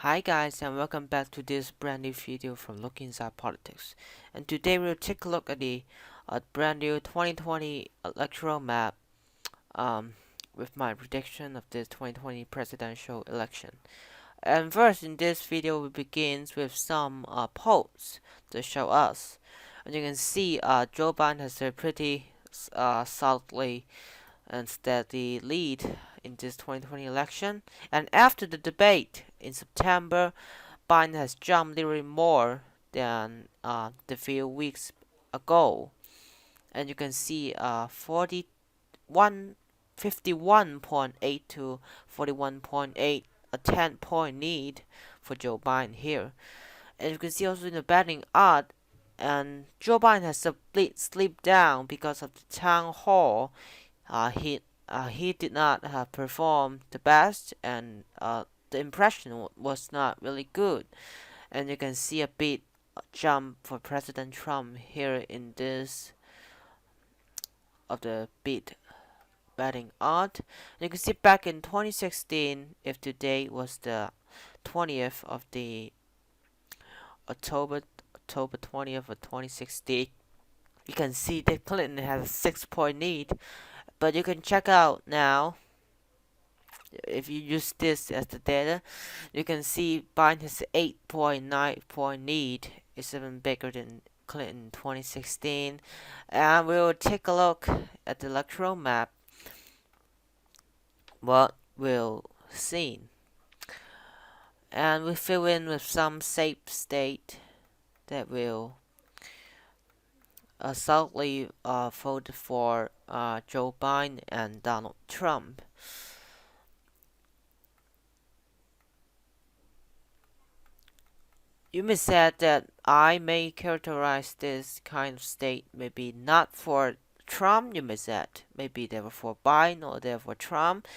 Hi guys, and welcome back to this brand new video from Look Inside Politics. And today we'll take a look at the brand new 2020 electoral map with my prediction of this 2020 presidential election. And first, in this video, we begins with some polls to show us. And you can see Joe Biden has a pretty solidly and steady lead in this 2020 election. And after the debate in September, Biden has jumped a little more than the few weeks ago. And you can see 51.8 to 41.8, a 10-point lead for Joe Biden here. And you can see also in the betting odds, and Joe Biden has slipped down because of the town hall. He did not perform the best, and the impression was not really good. And you can see a bit jump for President Trump here in this of the bid betting odd. You can see back in 2016, if today was the 20th of the October 20th of 2016, you can see that Clinton has a 6-point lead. But you can check out now, if you use this as the data, you can see Biden has an 8.9-point lead. It's even bigger than Clinton 2016. And we'll take a look at the electoral map. What we'll see. And we fill in with some safe state that will solidly vote for Joe Biden and Donald Trump. You may say that I may characterize this kind of state maybe not for Trump. You may say maybe they were for Biden or they were for Trump,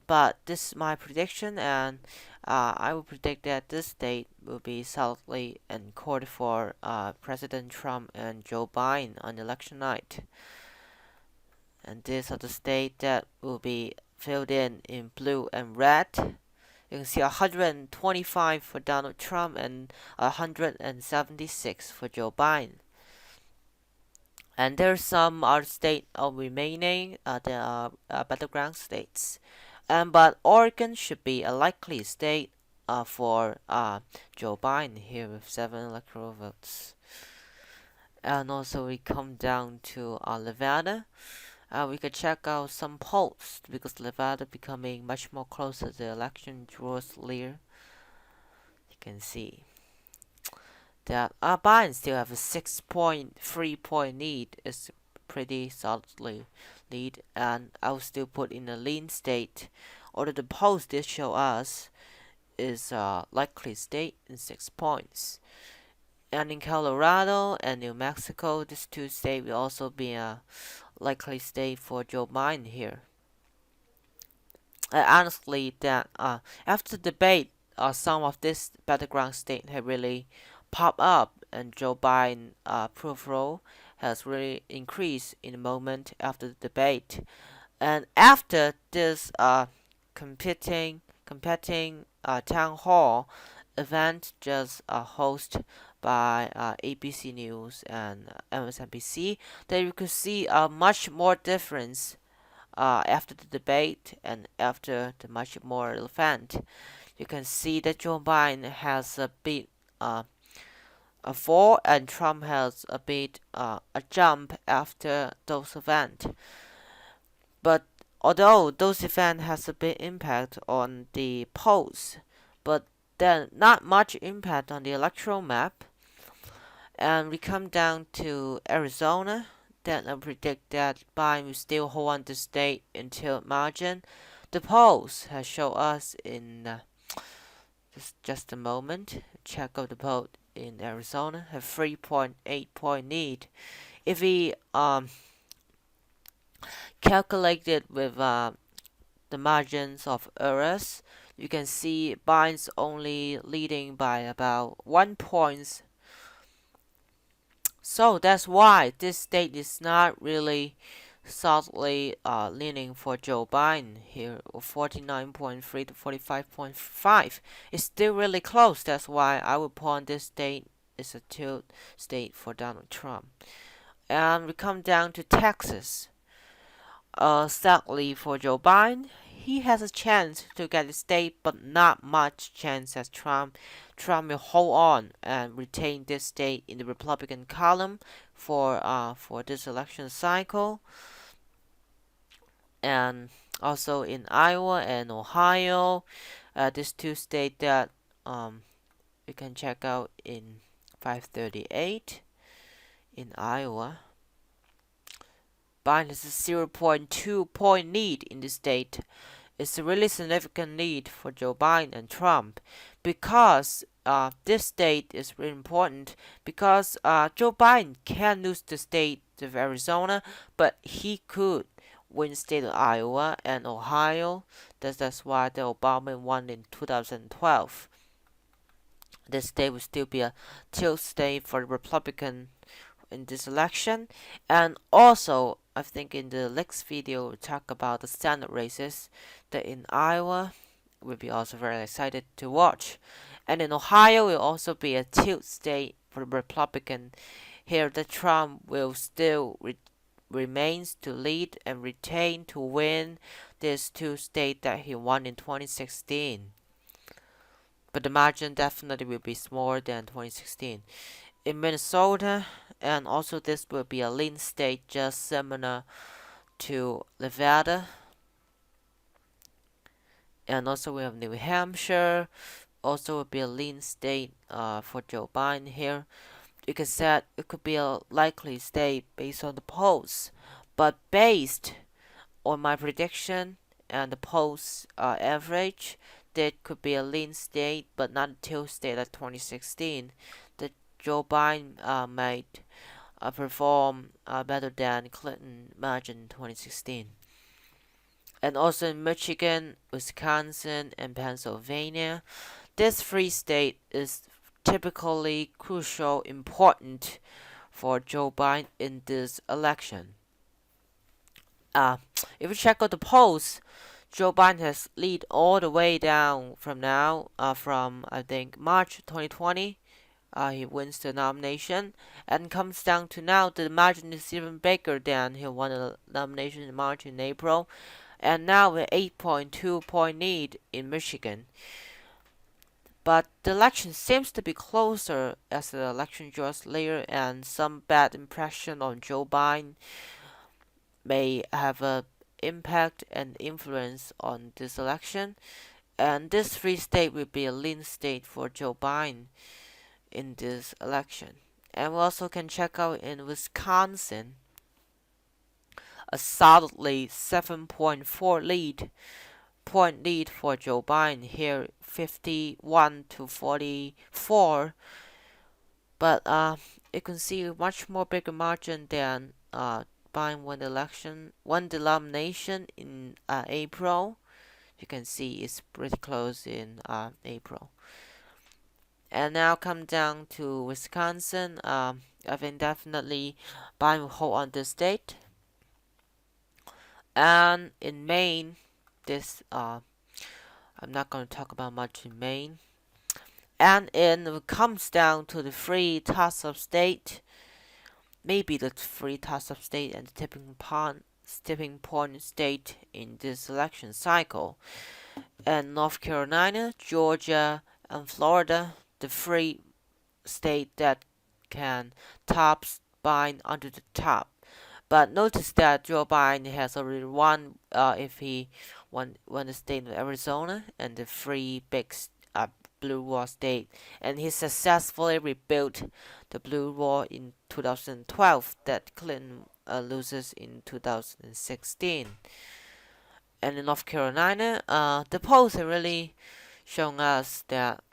but this is my prediction, and I will predict that this state will be solidly encoded for President Trump and Joe Biden on election night. And these are the states that will be filled in blue and red. You can see 125 for Donald Trump and 176 for Joe Biden. And there's some other states remaining. There are battleground states. But Oregon should be a likely state for Joe Biden here with 7 electoral votes. And also we come down to Nevada. We could check out some polls because Nevada becoming much more closer to the election draws near. You can see that Biden still have a 6.3-point lead. It's pretty solidly lead, and I'll still put in a lean state. Although the polls did show us is likely state in 6 points. And in Colorado and New Mexico, these two states will also be a likely state for Joe Biden here. Honestly, that after the debate, some of these battleground states have really popped up, and Joe Biden approval has really increased in the moment after the debate. And after this competing town hall event just hosted by ABC News and MSNBC, that you could see a much more difference after the debate and after the much more event. You can see that Joe Biden has a bit a fall, and Trump has a bit a jump after those events. But although those events has a big impact on the polls, but then not much impact on the electoral map. And we come down to Arizona. Then I predict that Biden will still hold on the state until margin. The polls has shown us in just a moment. Check out the poll in Arizona have 3.8-point lead. If we calculate it with the margins of errors, you can see Biden's only leading by about 1 point. So that's why this state is not really solidly leaning for Joe Biden here, 49.3 to 45.5. It's still really close. That's why I would point this state is a tilt state for Donald Trump. And we come down to Texas. Sadly for Joe Biden, he has a chance to get the state, but not much chance as Trump. Trump will hold on and retain this state in the Republican column for this election cycle, and also in Iowa and Ohio, these two states that you can check out in 538 in Iowa. Biden has a 0.2 point lead in the state. It's a really significant lead for Joe Biden and Trump because this state is really important because Joe Biden can lose the state of Arizona, but he could win the state of Iowa and Ohio. That's why the Obama won in 2012. This state will still be a tilt state for the Republican in this election. And also, I think in the next video we'll talk about the Senate races that in Iowa will be also very excited to watch. And in Ohio will also be a tilt state for the Republican. Here the Trump will still remains to lead and retain to win these two states that he won in 2016. But the margin definitely will be smaller than 2016. In Minnesota, and also this will be a lean state just similar to Nevada. And also we have New Hampshire, also will be a lean state for Joe Biden here. You can say it could be a likely state based on the polls, but based on my prediction and the polls average, that could be a lean state, but not a tilt state like 2016. That Joe Biden might perform better than Clinton margin in 2016. And also in Michigan, Wisconsin, and Pennsylvania, this free state is typically crucial, important for Joe Biden in this election. If you check out the polls, Joe Biden has lead all the way down from now, from I think March 2020. He wins the nomination, and comes down to now the margin is even bigger than he won the nomination in March and April, and now with 8.2 point lead in Michigan. But the election seems to be closer as the election draws later, and some bad impression on Joe Biden may have an impact and influence on this election. And this free state will be a lean state for Joe Biden in this election. And we also can check out in Wisconsin, a solidly 7.4 point lead for Joe Biden here, 51 to 44. But you can see a much more bigger margin than Biden won the nomination in April. You can see it's pretty close in April. And now come down to Wisconsin. I think definitely Biden will hold on this state. And in Maine, this I'm not going to talk about much in Maine. And it comes down to the free toss-up state, maybe the free toss-up state and the tipping point state in this election cycle. And North Carolina, Georgia, and Florida, the free state that can top Biden under the top. But notice that Joe Biden has already won if he won the state of Arizona and the free big blue wall state, and he successfully rebuilt the blue wall in 2012 that Clinton loses in 2016. And in North Carolina, the polls have really shown us that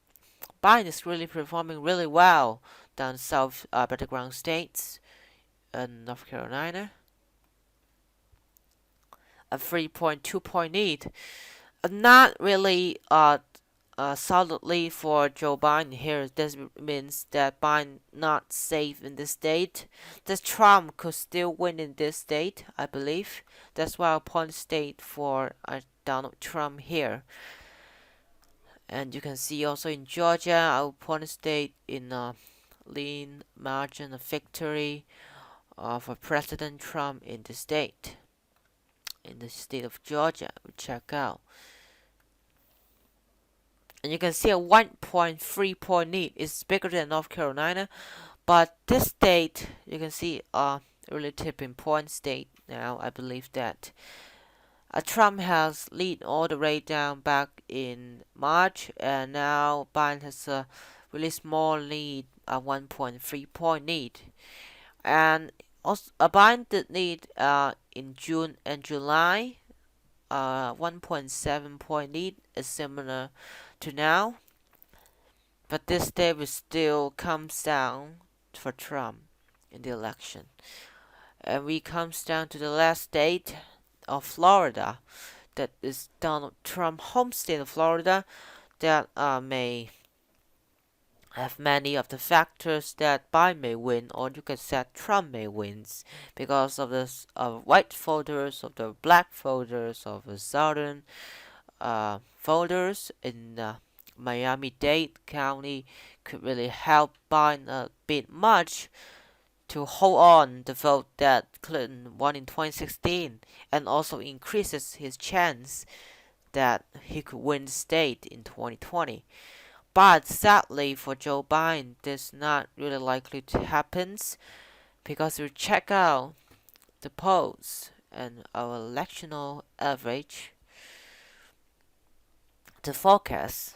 Biden is really performing really well down south battleground states in North Carolina. A 3.2 point lead. Not really solid lead for Joe Biden here. This means that Biden not safe in this state. That Trump could still win in this state, I believe. That's why I point state for Donald Trump here. And you can see also in Georgia, I point state in a lean margin of victory for President Trump in the state. In the state of Georgia, we check out. And you can see a 1.3 point lead is bigger than North Carolina, but this state you can see a really tipping point state now. I believe that Trump has lead all the way down back in March, and now Biden has a really small lead, a 1.3 point lead, and also Biden did lead in June and July. 1.7 point lead is similar to now, but this day will still comes down for Trump in the election. And we comes down to the last state of Florida, that is Donald Trump home state of Florida, that may have many of the factors that Biden may win, or you can say Trump may wins, because of the white voters, of the black voters, of the southern voters in Miami-Dade County could really help Biden a bit much to hold on the vote that Clinton won in 2016, and also increases his chance that he could win the state in 2020. But sadly for Joe Biden, this is not really likely to happen, because we check out the polls and our electional average, the forecast,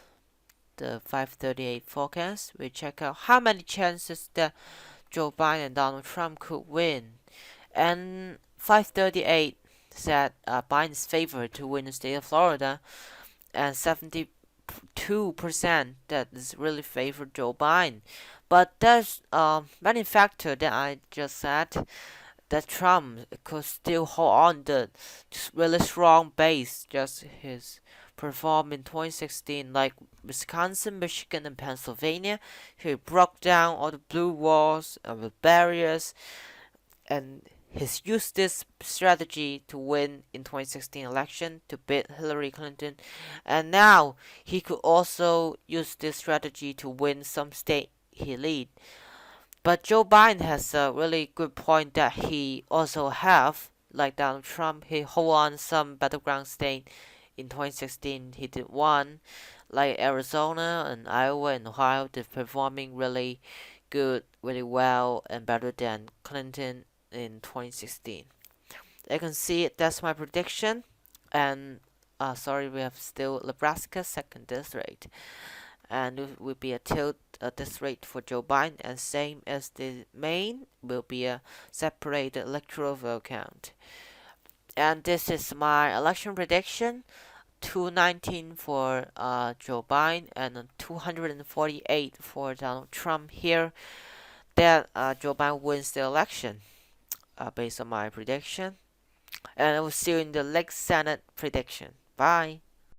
the 538 forecast. We check out how many chances that Joe Biden and Donald Trump could win, and 538 said Biden's favored to win the state of Florida, and 72% that is really favored Joe Biden. But there's many factors that I just said that Trump could still hold on the really strong base, just his perform in 2016, like Wisconsin, Michigan, and Pennsylvania. He broke down all the blue walls and the barriers, and he's used this strategy to win in 2016 election to beat Hillary Clinton, and now he could also use this strategy to win some state he lead. But Joe Biden has a really good point that he also have, like Donald Trump, he hold on some battleground state in 2016. He did one, like Arizona and Iowa and Ohio. They're performing really good, really well, and better than Clinton in 2016. You can see it. That's my prediction. And sorry, we have still Nebraska second district, and it will be a tilt this rate for Joe Biden, and same as the Maine will be a separate electoral vote count. And this is my election prediction: 219 for Joe Biden and 248 for Donald Trump here. That Joe Biden wins the election based on my prediction. And I will see you in the next Senate prediction. Bye.